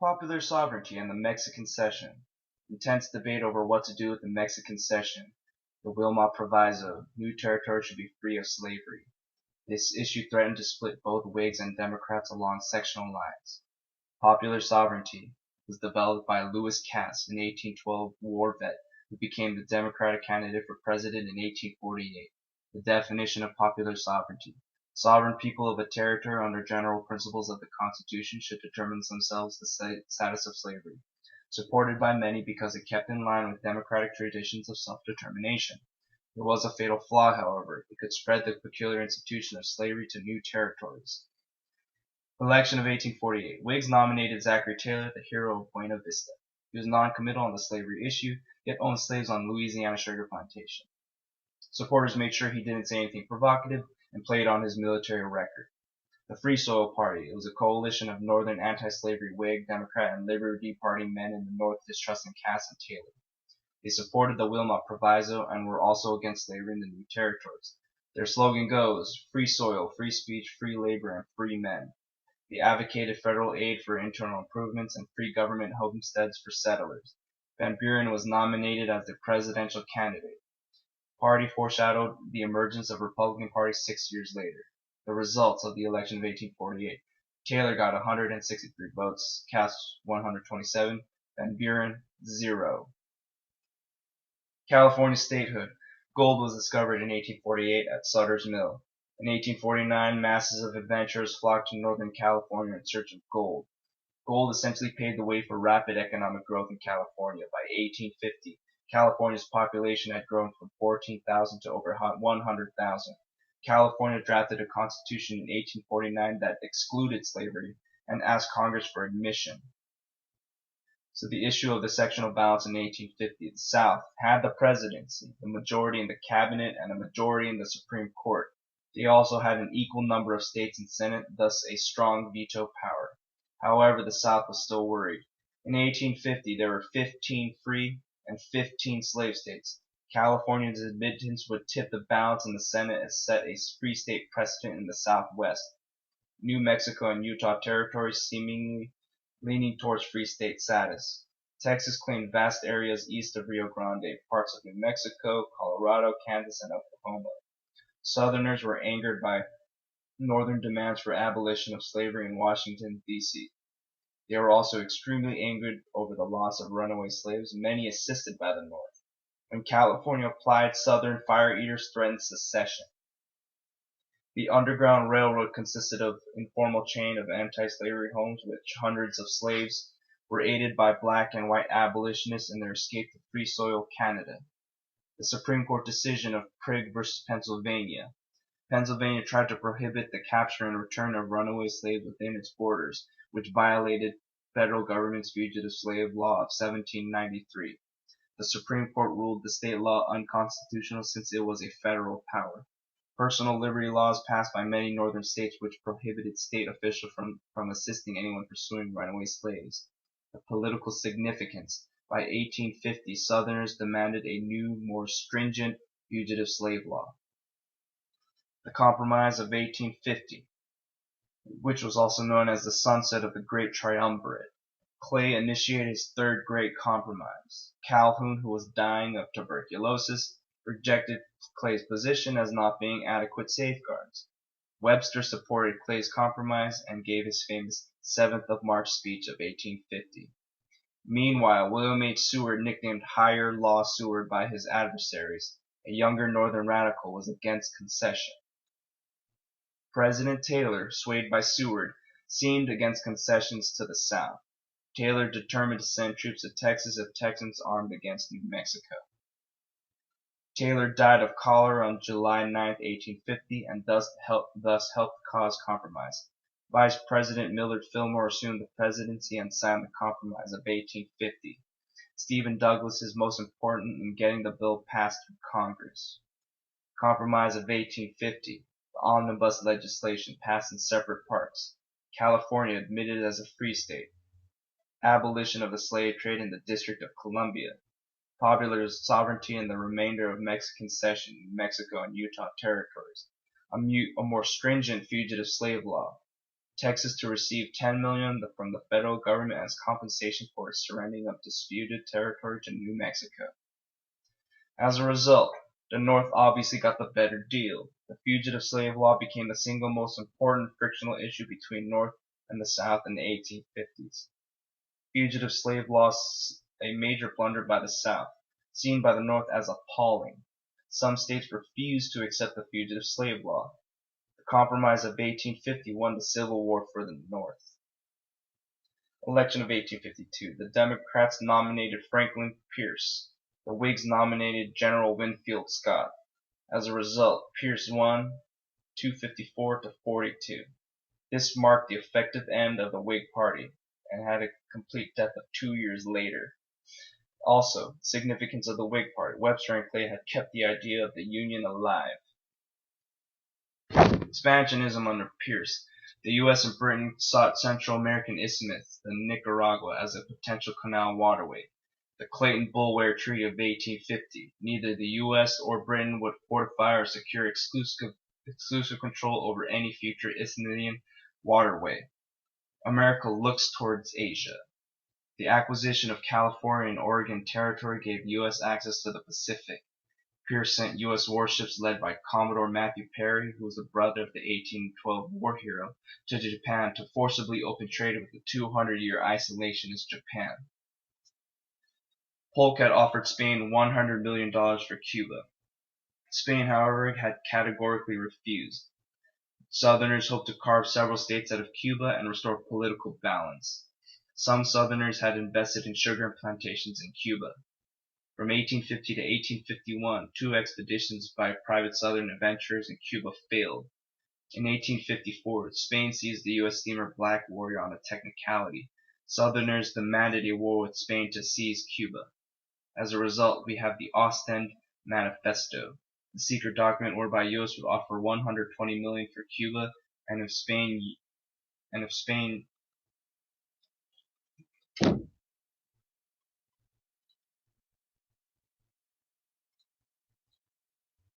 Popular sovereignty and the Mexican Cession. Intense debate over what to do with the Mexican Cession. The Wilmot Proviso. New territory should be free of slavery. This issue threatened to split both Whigs and Democrats along sectional lines. Popular sovereignty was developed by Lewis Cass, an 1812 war vet who became the Democratic candidate for president in 1848. The definition of popular sovereignty. Sovereign people of a territory under general principles of the Constitution should determine themselves the status of slavery. Supported by many because it kept in line with democratic traditions of self-determination. There was a fatal flaw, however. It could spread the peculiar institution of slavery to new territories. Election of 1848. Whigs nominated Zachary Taylor, the hero of Buena Vista. He was non-committal on the slavery issue, yet owned slaves on Louisiana sugar plantation. Supporters made sure he didn't say anything provocative and played on his military record. The Free Soil Party. It was a coalition of northern anti-slavery Whig, Democrat, and Liberty Party men in the North distrusting Cass and Taylor. They supported the Wilmot Proviso and were also against slavery in the new territories. Their slogan goes, free soil, free speech, free labor, and free men. They advocated federal aid for internal improvements and free government homesteads for settlers. Van Buren was nominated as the presidential candidate. Party foreshadowed the emergence of Republican Party 6 years later. The results of the election of 1848. Taylor got 163 votes, Cass 127, Van Buren 0. California statehood. Gold was discovered in 1848 at Sutter's Mill. In 1849, masses of adventurers flocked to Northern California in search of gold. Gold essentially paved the way for rapid economic growth in California. By 1850, California's population had grown from 14,000 to over 100,000. California drafted a constitution in 1849 that excluded slavery and asked Congress for admission. So the issue of the sectional balance in 1850, the South had the presidency, the majority in the cabinet, and a majority in the Supreme Court. They also had an equal number of states and Senate, thus a strong veto power. However, the South was still worried. In 1850, there were 15 free and 15 slave states. California's admittance would tip the balance in the Senate and set a free state precedent in the Southwest. New Mexico and Utah territories seemingly leaning towards free state status. Texas claimed vast areas east of Rio Grande, parts of New Mexico, Colorado, Kansas, and Oklahoma. Southerners were angered by Northern demands for abolition of slavery in Washington, D.C. They were also extremely angered over the loss of runaway slaves, many assisted by the North. When California applied, Southern fire eaters threatened secession. The Underground Railroad consisted of an informal chain of anti-slavery homes, which hundreds of slaves were aided by black and white abolitionists in their escape to Free Soil, Canada. The Supreme Court decision of Prigg versus Pennsylvania. Pennsylvania tried to prohibit the capture and return of runaway slaves within its borders, which violated federal government's fugitive slave law of 1793. The Supreme Court ruled the state law unconstitutional since it was a federal power. Personal liberty laws passed by many northern states which prohibited state officials from assisting anyone pursuing runaway slaves. The political significance. By 1850, Southerners demanded a new, more stringent fugitive slave law. The Compromise of 1850, which was also known as the sunset of the Great Triumvirate. Clay initiated his third Great Compromise. Calhoun, who was dying of tuberculosis, rejected Clay's position as not being adequate safeguards. Webster supported Clay's compromise and gave his famous 7th of March speech of 1850. Meanwhile, William H. Seward, nicknamed Higher Law Seward by his adversaries, a younger Northern radical, was against concession. President Taylor, swayed by Seward, seemed against concessions to the South. Taylor determined to send troops to Texas if Texans armed against New Mexico. Taylor died of cholera on July 9, 1850, and thus helped cause compromise. Vice President Millard Fillmore assumed the presidency and signed the Compromise of 1850. Stephen Douglas is most important in getting the bill passed through Congress. Compromise of 1850. The omnibus legislation passed in separate parts. California admitted as a free state. Abolition of the slave trade in the District of Columbia. Popular sovereignty in the remainder of Mexican Cession, New Mexico and Utah territories. A more stringent fugitive slave law. Texas to receive $10 million from the federal government as compensation for its surrendering of disputed territory to New Mexico. As a result, the North obviously got the better deal. The fugitive slave law became the single most important frictional issue between North and the South in the 1850s. Fugitive slave law is a major blunder by the South, seen by the North as appalling. Some states refused to accept the fugitive slave law. The Compromise of 1850 won the Civil War for the North. Election of 1852. The Democrats nominated Franklin Pierce. The Whigs nominated General Winfield Scott. As a result, Pierce won 254 to 42. This marked the effective end of the Whig Party and had a complete death of 2 years later. Also, significance of the Whig Party. Webster and Clay had kept the idea of the Union alive. Expansionism under Pierce. The U.S. and Britain sought Central American Isthmus, the Nicaragua, as a potential canal waterway. The Clayton-Bulwer Treaty of 1850. Neither the U.S. or Britain would fortify or secure exclusive control over any future Isthmian waterway. America looks towards Asia. The acquisition of California and Oregon Territory gave U.S. access to the Pacific. Pierce sent U.S. warships led by Commodore Matthew Perry, who was the brother of the 1812 war hero, to Japan to forcibly open trade with the 200-year isolationist Japan. Polk had offered Spain $100 million for Cuba. Spain, however, had categorically refused. Southerners hoped to carve several states out of Cuba and restore political balance. Some Southerners had invested in sugar plantations in Cuba. From 1850 to 1851, 2 expeditions by private Southern adventurers in Cuba failed. In 1854, Spain seized the U.S. steamer Black Warrior on a technicality. Southerners demanded a war with Spain to seize Cuba. As a result, we have the Ostend Manifesto, the secret document whereby U.S. would offer $120 million for Cuba, and if Spain